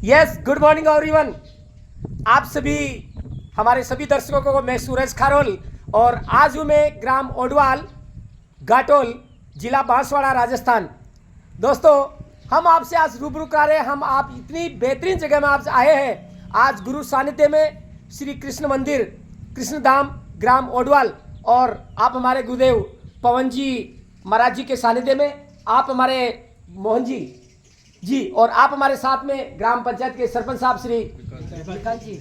Yes, good morning everyone. आप सभी हमारे सभी दर्शकों को मैं सूरज खारोल और आज हूँ मैं ग्राम ओडवाल घाटोल जिला बांसवाड़ा राजस्थान। दोस्तों, हम आपसे आज रूबरू करा रहे हैं। हम आप इतनी बेहतरीन जगह में आप आए हैं। आज गुरु सानिध्य में श्री कृष्ण मंदिर कृष्ण धाम ग्राम ओडवाल और आप हमारे गुरुदेव पवन जी महाराज जी के सानिध्य में, आप हमारे मोहन जी और आप हमारे साथ में ग्राम पंचायत के सरपंच साहब श्री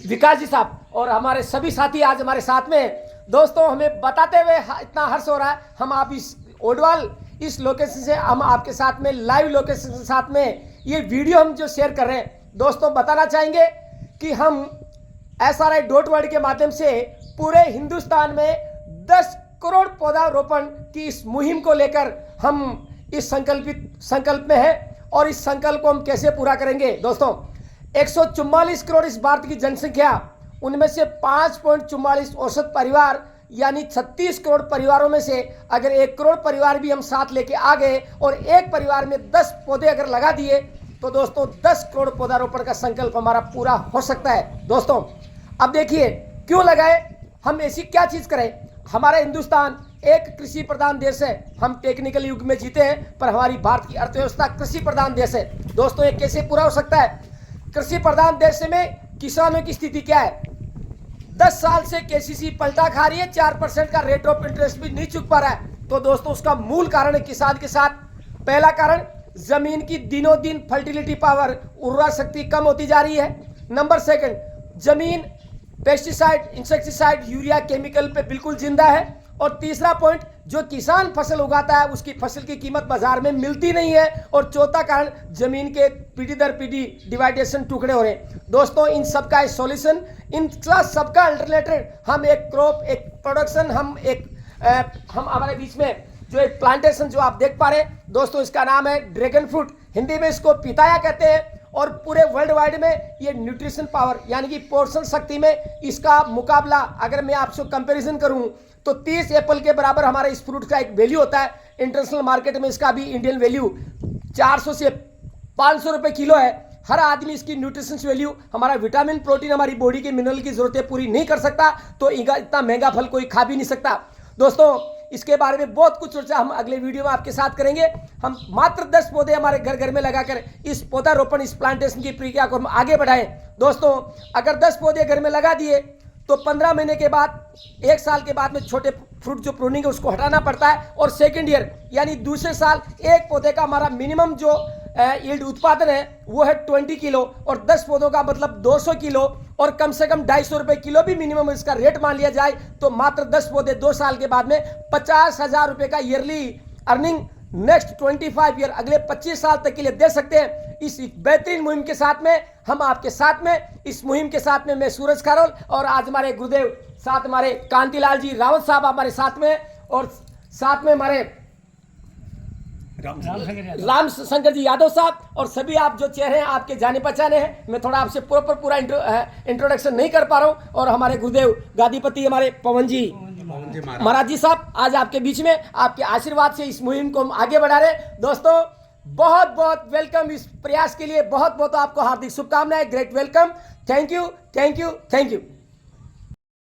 विकास जी साहब और हमारे सभी साथी आज हमारे साथ में। दोस्तों, हमें बताते हुए इतना हर्ष हो रहा है। हम आप इस ओडवाल इस लोकेशन से हम आपके साथ में लाइव लोकेशन के साथ में ये वीडियो हम जो शेयर कर रहे हैं। दोस्तों, बताना चाहेंगे कि हम SRI.World के माध्यम से पूरे हिंदुस्तान में 10 करोड़ पौधारोपण की इस मुहिम को लेकर हम इस संकल्प में है और इस संकल्प को हम कैसे पूरा करेंगे। दोस्तों, 144 करोड़ इस भारत की जनसंख्या, उनमें से 5.44 औसत परिवार यानी 36 करोड़ परिवारों में से अगर 1 करोड़ परिवार भी हम साथ लेके आ गए और एक परिवार में 10 पौधे अगर लगा दिए तो दोस्तों 10 करोड़ पौधारोपण का संकल्प हमारा पूरा हो सकता है। दोस्तों, अब देखिए क्यों लगाए, हम ऐसी क्या चीज करें। हमारा हिंदुस्तान एक कृषि प्रधान देश है। हम टेक्निकल युग में जीते हैं पर हमारी भारत की अर्थव्यवस्था कृषि प्रधान देश है। दोस्तों, ये कैसे पूरा हो सकता है। कृषि प्रधान देश में किसानों की स्थिति क्या है। 10 साल से KCC पलटा खा रही है, 4% का रेट ऑफ इंटरेस्ट भी नहीं चुक पा रहा है। तो दोस्तों, उसका मूल कारण है किसान के साथ। पहला कारण, जमीन की दिनों दिन फर्टिलिटी पावर उर्वरा शक्ति कम होती जा रही है। नंबर 2, जमीन पेस्टिसाइड इंसेक्टिसाइड यूरिया केमिकल पे बिल्कुल जिंदा है। और तीसरा पॉइंट, जो किसान फसल उगाता है उसकी फसल की कीमत बाजार में मिलती नहीं है। और चौथा कारण, जमीन के पीढ़ी दर पीढ़ी डिवाइडेशन टुकड़े हो रहे हैं। दोस्तों, इन सबका सॉल्यूशन, इन सबका अल्टरनेटिव हम एक क्रॉप, एक प्रोडक्शन, हम हमारे बीच में जो एक प्लांटेशन जो आप देख पा रहे हैं दोस्तों, इसका नाम है ड्रैगन फ्रूट। हिंदी में इसको पिताया कहते हैं। और पूरे वर्ल्ड वाइड में ये न्यूट्रिशन पावर यानी कि पोषण शक्ति में इसका मुकाबला अगर मैं आपसे कंपैरिजन करूं तो 30 एप्पल के बराबर हमारा इस फ्रूट का एक वैल्यू होता है। इंटरनेशनल मार्केट में इसका भी इंडियन वैल्यू 400 से 500 रुपए किलो है। हर आदमी इसकी न्यूट्रिशन वैल्यू, हमारा विटामिन प्रोटीन, हमारी बॉडी के मिनरल की जरूरतें पूरी नहीं कर सकता तो इतना महंगा फल कोई खा भी नहीं सकता। दोस्तों, इसके बारे में बहुत कुछ चर्चा हम अगले वीडियो में आपके साथ करेंगे। हम मात्र 10 पौधे हमारे घर घर में लगाकर इस पौधारोपण, इस प्लांटेशन की प्रक्रिया को हम आगे बढ़ाएं। दोस्तों, अगर 10 पौधे घर में लगा दिए तो 15 महीने के बाद, 1 साल के बाद में छोटे फ्रूट जो प्रूनिंग है उसको हटाना पड़ता है। और सेकेंड ईयर यानी दूसरे साल एक पौधे का हमारा मिनिमम जो यील्ड उत्पादन है वो है 20 किलो और 10 पौधों का मतलब 200 किलो और कम से कम 250 रुपए किलो भी मिनिमम इसका रेट मान लिया जाए तो मात्र 10 पौधे 2 साल के बाद में 50,000 रुपए का ईयरली अर्निंग नेक्स्ट 25 ईयर, अगले 25 साल तक के लिए दे सकते हैं। इस बेहतरीन मुहिम के साथ में हम आपके साथ में, इस मुहिम के साथ में मैं सूरज खारोल और आज हमारे गुरुदेव साथ हमारे कांतिलाल जी रावत साहब हमारे साथ में और साथ में हमारे राम शंकर जी यादव साहब और सभी आप जो चेहरे हैं आपके जाने पहचाने हैं। मैं थोड़ा आपसे पूरा इंट्रोडक्शन नहीं कर पा रहा हूं। और हमारे गुरुदेव गादीपति हमारे पवन जी महाराज जी साहब आज आपके बीच में, आपके आशीर्वाद से इस मुहिम को हम आगे बढ़ा रहे हैं। दोस्तों, बहुत बहुत वेलकम इस प्रयास के लिए, बहुत बहुत आपको हार्दिक शुभकामनाएं। Great welcome. Thank you, thank you, thank you.